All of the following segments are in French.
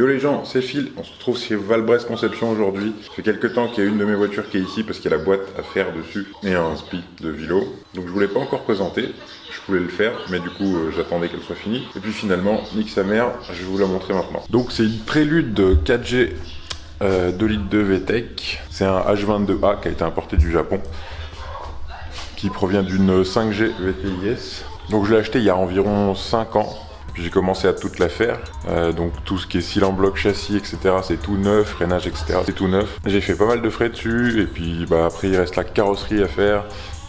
Yo les gens, c'est Phil, on se retrouve chez Valbresse Conception aujourd'hui. Ça fait quelques temps qu'il y a une de mes voitures qui est ici parce qu'il y a la boîte à faire dessus et un spi de Vilo. Donc je voulais pas encore présenter, je voulais le faire, mais du coup j'attendais qu'elle soit finie. Et puis finalement, nique sa mère, je vais vous la montrer maintenant. Donc c'est une prélude de 4G 2 litres de VTEC. C'est un H22A qui a été importé du Japon, qui provient d'une 5G VTIS. Donc je l'ai acheté il y a environ 5 ans. Puis j'ai commencé à toute la faire, donc tout ce qui est cylindre bloc châssis, etc. c'est tout neuf, freinage, etc. c'est tout neuf. J'ai fait pas mal de frais dessus, et puis bah, après il reste la carrosserie à faire,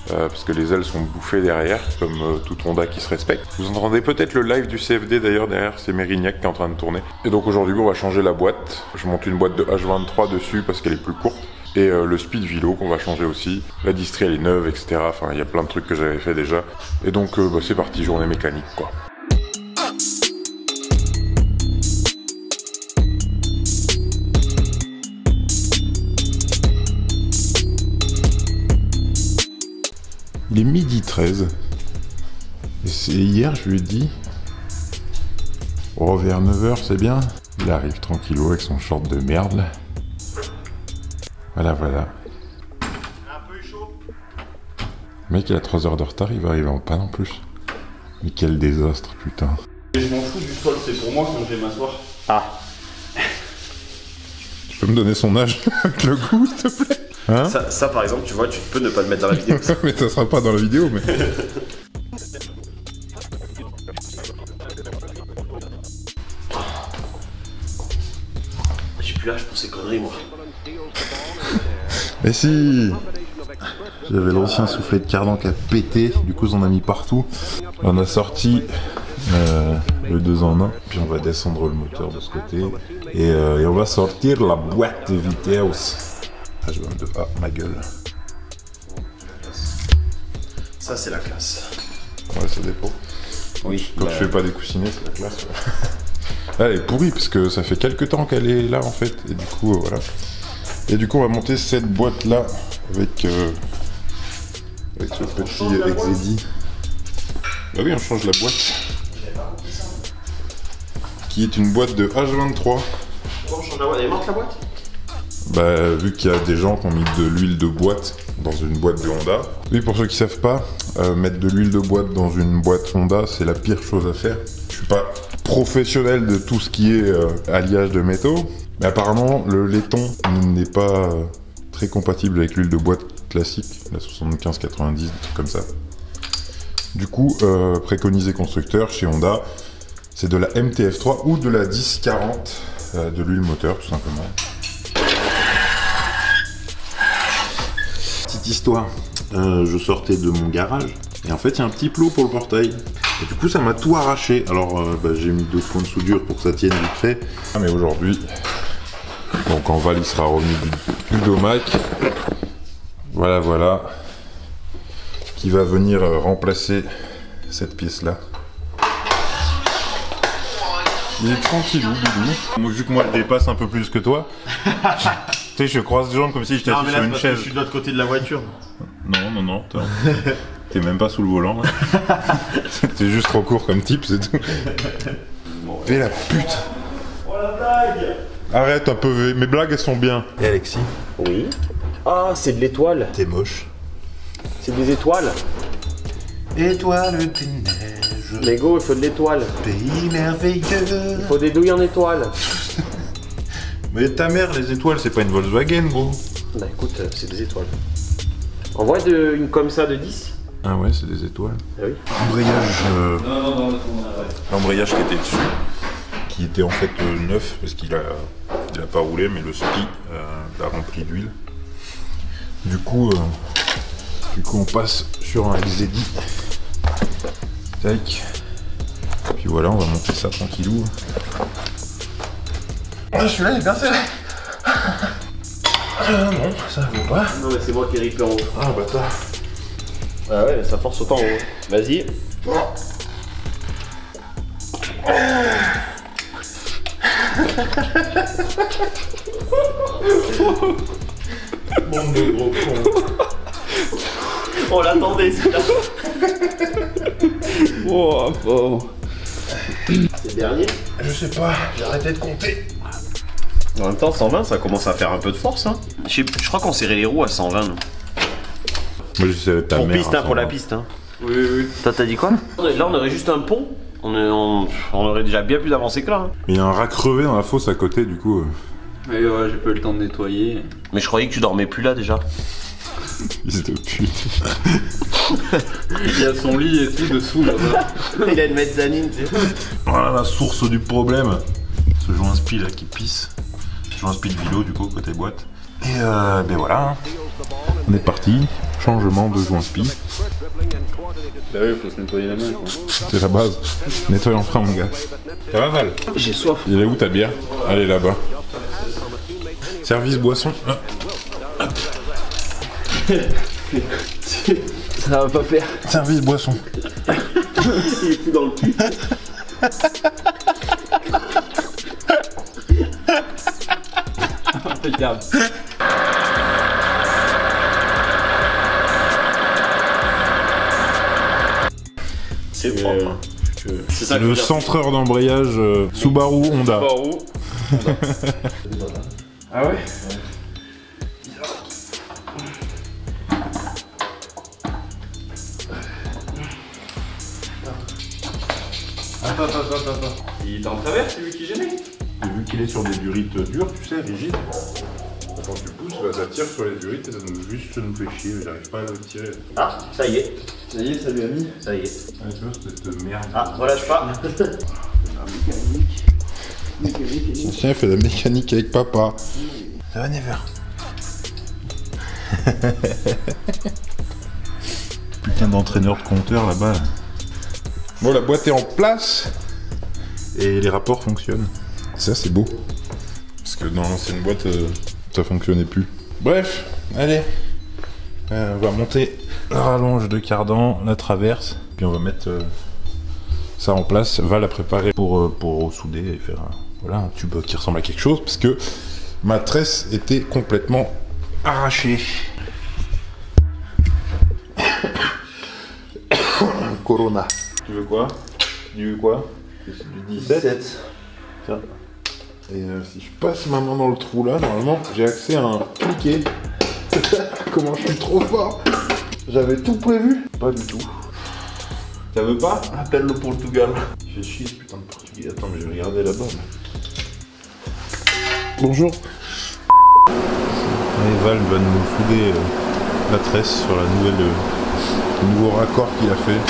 parce que les ailes sont bouffées derrière, comme tout Honda qui se respecte. Vous entendez peut-être le live du CFD d'ailleurs derrière, c'est Mérignac qui est en train de tourner. Et donc aujourd'hui on va changer la boîte, je monte une boîte de H23 dessus parce qu'elle est plus courte. Et le speed Vilo qu'on va changer aussi, la distrie elle est neuve, etc. Enfin il y a plein de trucs que j'avais fait déjà. Et donc bah, c'est parti, journée mécanique quoi. Il est midi 13. Et c'est hier, je lui ai dit. Oh, vers 9h, c'est bien. Il arrive tranquillou avec son short de merde là. Voilà, voilà. Un peu chaud. Le mec, il a 3 heures de retard, il va arriver en panne en plus. Mais quel désastre, putain. Je m'en fous du sol, c'est pour moi quand je vais m'asseoir. Ah. Tu peux me donner son âge avec le goût, s'il te plaît? Hein? Ça par exemple, tu vois, tu peux ne pas le mettre dans la vidéo. Mais ça sera pas dans la vidéo, mais... J'ai plus l'âge pour ces conneries, moi. Mais si! J'avais l'ancien soufflet de cardan qui a pété, du coup on a mis partout. On a sorti le 2 en 1, puis on va descendre le moteur de ce côté. Et on va sortir la boîte de vitesse. H22A, ma gueule. Ça, c'est la classe. Ouais, ça dépend. Oui. Quand tu fais pas des coussinets, c'est la classe. Ouais. Elle est pourrie, parce que ça fait quelques temps qu'elle est là, en fait. Et du coup, voilà. Et du coup, on va monter cette boîte-là avec ce petit Exedi. Bah oui, on change la boîte. Qui est une boîte de H23. Pourquoi on change la boîte? Elle est morte, la boîte? Bah, vu qu'il y a des gens qui ont mis de l'huile de boîte dans une boîte de Honda. Oui, pour ceux qui savent pas, mettre de l'huile de boîte dans une boîte Honda, c'est la pire chose à faire. Je suis pas professionnel de tout ce qui est alliage de métaux, mais apparemment, le laiton n'est pas très compatible avec l'huile de boîte classique, la 75-90, des trucs comme ça. Du coup, préconisé constructeur chez Honda, c'est de la MTF3 ou de la 1040 de l'huile moteur, tout simplement. Histoire, je sortais de mon garage et en fait il y a un petit plot pour le portail et du coup ça m'a tout arraché. Alors bah, j'ai mis 2 points de soudure pour que ça tienne vite fait. Mais aujourd'hui, donc en Val il sera remis du Domac, voilà, qui va venir remplacer cette pièce là. Il est tranquillou, Doudou. Vu que moi je dépasse un peu plus que toi, tu sais, je croise les jambes comme si j'étais assis sur une chaise. Je suis de l'autre côté de la voiture. Non, t'es même pas sous le volant. T'es juste trop court comme type, c'est tout. Fais la pute. Oh la blague! Arrête un peu, mes blagues elles sont bien. Et Alexis? Oui. Ah, c'est de l'étoile. T'es moche. C'est des étoiles. Étoile des neiges. Lego, il faut de l'étoile. Pays merveilleux. Il faut des douilles en étoile. Mais ta mère, les étoiles, c'est pas une Volkswagen, gros. Bah écoute, c'est des étoiles. En vrai, une comme ça de 10. Ah ouais, c'est des étoiles. Ah oui. Embrayage. L'embrayage qui était dessus, qui était en fait neuf, parce qu'il a pas roulé, mais le spi l'a rempli d'huile. Du coup, on passe sur un Exedi. Tac. Puis voilà, on va monter ça tranquillou. Ah, celui-là il est bien serré. Non, ça vaut pas. Non, mais c'est moi qui ai ripé en haut. Ah, bâtard. Ah ouais, mais ça force autant en haut. Vas-y. Bande de gros cons. On l'attendait, celui-là. Oh, oh. C'est le dernier? Je sais pas, j'ai arrêté de compter. En même temps, 120, ça commence à faire un peu de force. Hein. Je crois qu'on serrait les roues à 120. Nous. Moi, j'essaie ta pour mère. Piste, hein, pour la piste. Hein. Oui, oui. Toi, t'as dit quoi? Là, on aurait juste un pont. On aurait déjà bien plus avancé que là. Hein. Il y a un rat crevé dans la fosse à côté, du coup. Mais ouais, j'ai pas eu le temps de nettoyer. Mais je croyais que tu dormais plus là déjà. Fils de pute. Il y a son lit et tout dessous là-bas. Il a une mezzanine, tu sais. Voilà la source du problème. Ce joint spi là qui pisse. Ce joint spi de Vilo, du coup, côté boîte. Et ben voilà. On est parti. Changement de joint spi. Bah oui, faut se nettoyer la main quoi. C'est la base. Nettoie en frein, mon gars. Ça va, Val? J'ai soif. Il est où ta bière? Allez, là-bas. Service boisson. Ah. Ça va pas faire. Service boisson. Il est fou dans le cul. Regarde. C'est propre. Hein. C'est ça que Le centreur d'embrayage Subaru Honda. Subaru. Ah ouais? Attends. Il est en travers, c'est lui qui gênait. Et vu qu'il est sur des durites dures, tu sais, rigides, quand tu pousses, bah, ça tire sur les durites et ça nous fait chier, mais j'arrive pas à le tirer. Ah, ça y est. Ça y est, ça lui a mis. Ça y est. Ah, tu vois, cette merde. Ah, voilà, je pars. Tiens, il fait la mécanique avec papa. Ça va, Never. Putain d'entraîneur de compteur là-bas. Là. Bon, la boîte est en place et les rapports fonctionnent. Ça, c'est beau. Parce que dans l'ancienne boîte, ça fonctionnait plus. Bref, allez. On va monter la rallonge de cardan, la traverse, puis on va mettre ça en place. Va la préparer pour souder et faire voilà, un tube qui ressemble à quelque chose, parce que ma tresse était complètement arrachée. Corona. Tu veux quoi? Du quoi? Du 17. Tiens. Et si je passe ma main dans le trou là, normalement j'ai accès à un cliquet. Comment je suis trop fort! J'avais tout prévu? Pas du tout. Ça veut pas? Appelle le Portugal. Je fais chier ce putain de portugais. Attends, mais je vais regarder là-bas. Bonjour. Allez, Val va nous souder la tresse sur la nouvelle, le nouveau raccord qu'il a fait.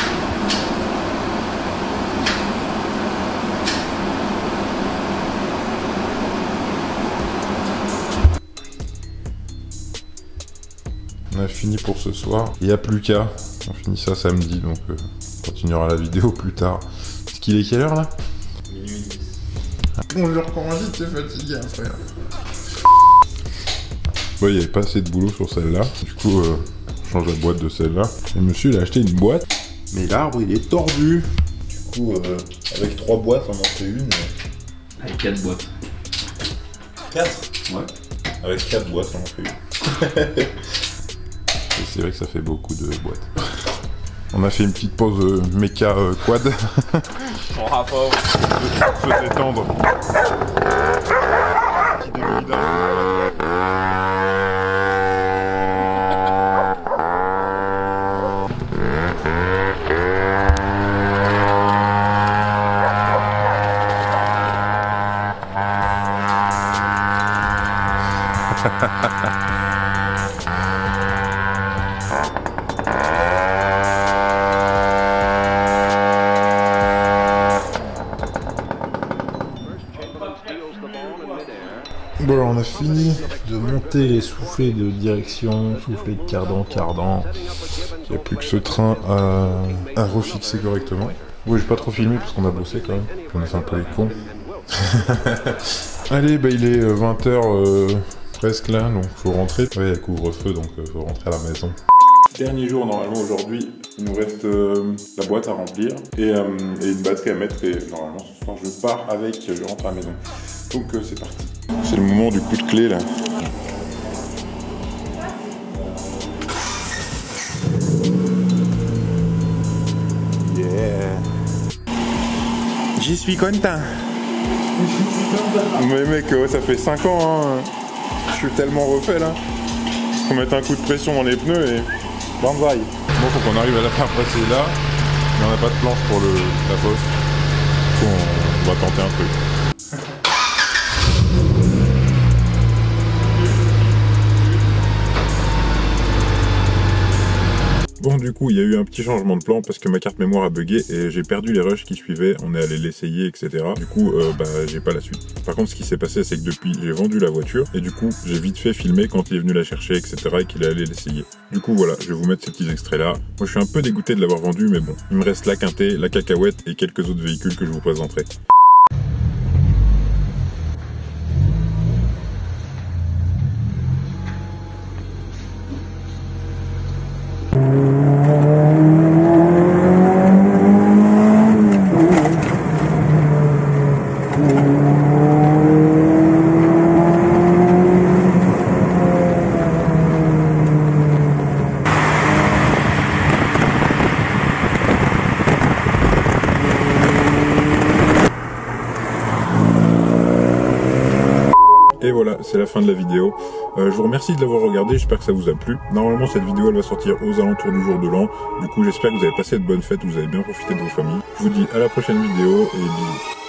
On a fini pour ce soir. Il n'y a plus qu'à. On finit ça samedi, donc on continuera la vidéo plus tard. Est-ce qu'il est quelle heure là? Minuit 10. Bonjour, comment dit t'es fatigué après? Bon, il n'y avait pas assez de boulot sur celle-là. Du coup, on change la boîte de celle-là. Et monsieur, il a acheté une boîte. Mais l'arbre, il est tordu. Du coup, avec 3 boîtes, on en fait une. Avec 4 boîtes. 4? Ouais. Avec 4 boîtes, on en fait une. C'est vrai que ça fait beaucoup de boîtes. On a fait une petite pause méca quad. En rapport. Se détendre. Petit Bon, alors on a fini de monter les soufflets de direction, soufflets de cardan. Il n'y a plus que ce train à refixer correctement. Bon, j'ai pas trop filmé parce qu'on a bossé quand même. On a fait un peu les cons. Allez, bah il est 20h presque là, donc faut rentrer. Ouais, il y a couvre-feu, donc faut rentrer à la maison. Dernier jour normalement aujourd'hui, il nous reste la boîte à remplir et une batterie à mettre et normalement ce soir je pars avec, je rentre à la maison. Donc c'est parti. C'est le moment du coup de clé là. Yeah. J'y suis content. Mais mec, ça fait 5 ans, hein. Je suis tellement refait là. Faut mettre un coup de pression dans les pneus et banzai. Bon, faut qu'on arrive à la faire passer là. Mais on n'a pas de planche pour la poste. On va tenter un truc. Bon, du coup, il y a eu un petit changement de plan parce que ma carte mémoire a bugué et j'ai perdu les rushs qui suivaient. On est allé l'essayer, etc. Du coup, j'ai pas la suite. Par contre, ce qui s'est passé, c'est que depuis, j'ai vendu la voiture et du coup, j'ai vite fait filmer quand il est venu la chercher, etc. et qu'il est allé l'essayer. Du coup, voilà, je vais vous mettre ces petits extraits-là. Moi, je suis un peu dégoûté de l'avoir vendu, mais bon. Il me reste la Quintet, la Cacahuète et quelques autres véhicules que je vous présenterai. Et voilà, c'est la fin de la vidéo. Je vous remercie de l'avoir regardé, j'espère que ça vous a plu. Normalement, cette vidéo, elle va sortir aux alentours du jour de l'an. Du coup, j'espère que vous avez passé de bonnes fêtes, que vous avez bien profité de vos familles. Je vous dis à la prochaine vidéo et bisous.